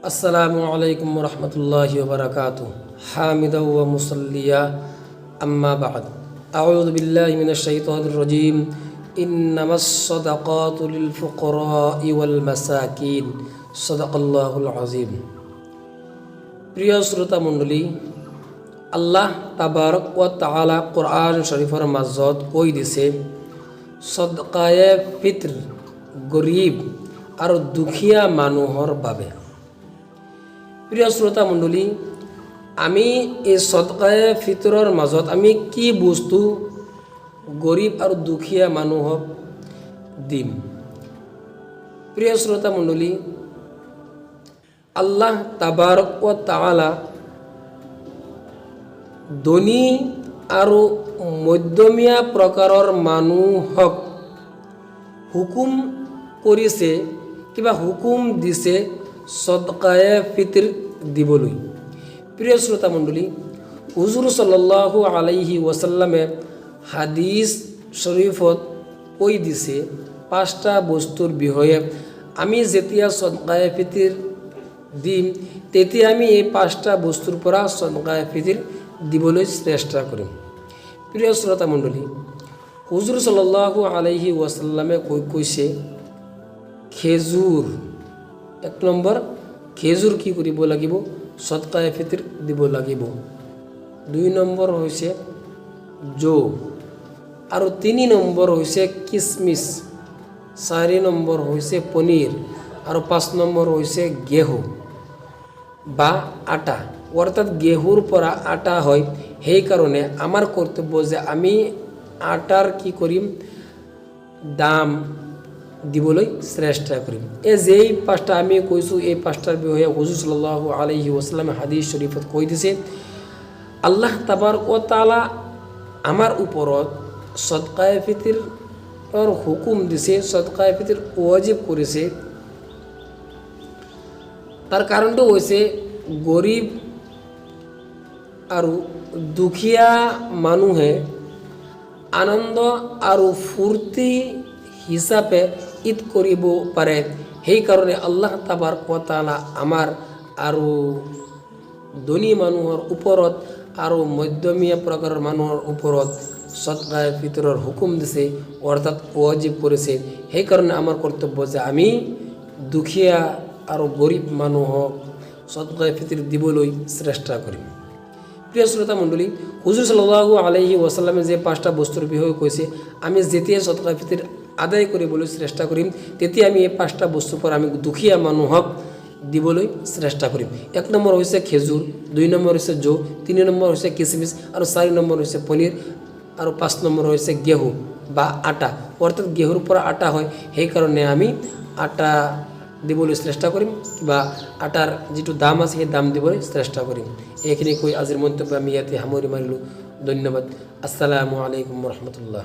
আসসালামু আলাইকুম রহমতুল্লাহি ওয়া বারাকাতুহু হামিদা ওয়া মুসাল্লিয়া আম্মা বা'দ আউযু বিল্লাহি মিনাশ শাইতানির রাজীম ইন্নামাস সাদাকাতু লিল ফুকারাই ওয়াল মাসাকিন সাদাকাল্লাহুল আযীম। প্রিয় শ্রোতা মণ্ডলী, আল্লাহ তাবারক ওয়া তাআলা কোরআন শরীফের মাজত কৈ দিছে সদকায়ে ফিত্র গরিব আর দুখিয়া মানুহৰ বাবে। প্ৰিয় শ্ৰোতা মণ্ডলী, আমি এই সদকায়ে ফিতৰৰ মাজত আমি কি বস্তু গৰিব আৰ দুখিয়া মানুহক দিম? প্ৰিয় শ্ৰোতা মণ্ডলী, আল্লাহ তাবাৰক ওয়া তাআলা ধনী আৰু মধ্যমীয়া প্ৰকাৰৰ মানুহক হুকুম কৰিছে, কিবা হুকুম দিছে সদকায়ে ফিতৰ দিবলৈ। প্ৰিয় শ্ৰোতা মণ্ডলী, হুজুৰ সাল্লাল্লাহু আলাইহি ওয়াসাল্লামে হাদিস শৰীফত কৈ দিছে পাঁচটা বস্তুৰ বিষয়ে আমি যেতিয়া সদকায়ে ফিতৰ দিম তেতিয়া আমি এই পাঁচটা বস্তুৰ পৰা সদকায়ে ফিতৰ দিবলৈ চেষ্টা কৰিম। প্ৰিয় শ্ৰোতা মণ্ডলী, হুজুৰ সাল্লাল্লাহু আলাইহি ওয়াসাল্লামে কৈছে খেজুৰ, এক নম্বৰ খেজুৰ কি কৰিব লাগিব? সদকায়ে ফিতৰ দিব লাগিব। দুই নম্বৰ হৈছে জৌ, আৰু তিনি নম্বৰ হৈছে কিচমিচ, চাৰি নম্বৰ হৈছে পনীৰ, আৰু পাঁচ নম্বৰ হৈছে গেহু বা আটা। অৰ্থাৎ গেহুৰ পৰা আটা হয়, সেইকাৰণে আমাৰ কৰ্তব্য যে আমি আটাৰ কি কৰিম? দাম দিবলৈ চেষ্টা কৰিম। এই যেই পাঁচটা আমি কৈছোঁ, এই পাঁচটাৰ বিষয়ে হুজুৰ সাল্লাল্লাহু আলাইহি ওয়াসাল্লামে হাদিস শৰীফত কৈ দিছে আল্লাহ তাবাৰক ওয়া তাআলা আমাৰ ওপৰত সদকায়ে ফিতৰৰ হুকুম দিছে, সদকায়ে ফিতৰ ওয়াজিব কৰিছে। তাৰ কাৰণটো হৈছে গৰিব আৰু দুখীয়া মানুহে আনন্দ আৰু ফূৰ্তি হিচাপে ঈদ কৰিব পাৰে। সেইকাৰণে আল্লাহ তাবাৰক ওয়া তাআলা আমাৰ আৰু ধনী মানুহৰ ওপৰত আৰু মধ্যমীয়া প্ৰকাৰৰ মানুহৰ ওপৰত সদকায়ে ফিতৰৰ হুকুম দিছে, অৰ্থাৎ ওয়াজিব কৰিছে। সেইকাৰণে আমাৰ কৰ্তব্য যে আমি দুখীয়া আৰু গৰিব মানুহক সদকায়ে ফিতৰ দিবলৈ চেষ্টা কৰিম। প্ৰিয় শ্ৰোতা মণ্ডলী, হুজুৰ সাল্লাল্লাহু আলাইহি ওয়াসাল্লামে যে পাঁচটা বস্তুৰ বিষয়ে কৈছে আমি যেতিয়া সদকায়ে ফিতৰ আদায় কৰিবলৈ চেষ্টা কৰিম তেতিয়া আমি এই পাঁচটা বস্তুৰ পৰা আমি দুখীয়া মানুহক দিবলৈ চেষ্টা কৰিম। এক নম্বৰ হৈছে খেজুৰ, দুই নম্বৰ হৈছে জৌ, তিনি নম্বৰ হৈছে কিচমিচ, আৰু চাৰি নম্বৰ হৈছে পনীৰ, আৰু পাঁচ নম্বৰ হৈছে গেহু বা আটা। অৰ্থাৎ গেহুৰ পৰা আটা হয়, সেইকাৰণে আমি আটা দিবলৈ চেষ্টা কৰিম, বা আটাৰ যিটো দাম আছে সেই দাম দিবলৈ চেষ্টা কৰিম। এইখিনি কৈ আজিৰ মন্তব্য আমি ইয়াতে সামৰি মাৰিলোঁ। ধন্যবাদ। আসসালামু আলাইকুম ৰহমতুল্লাহ।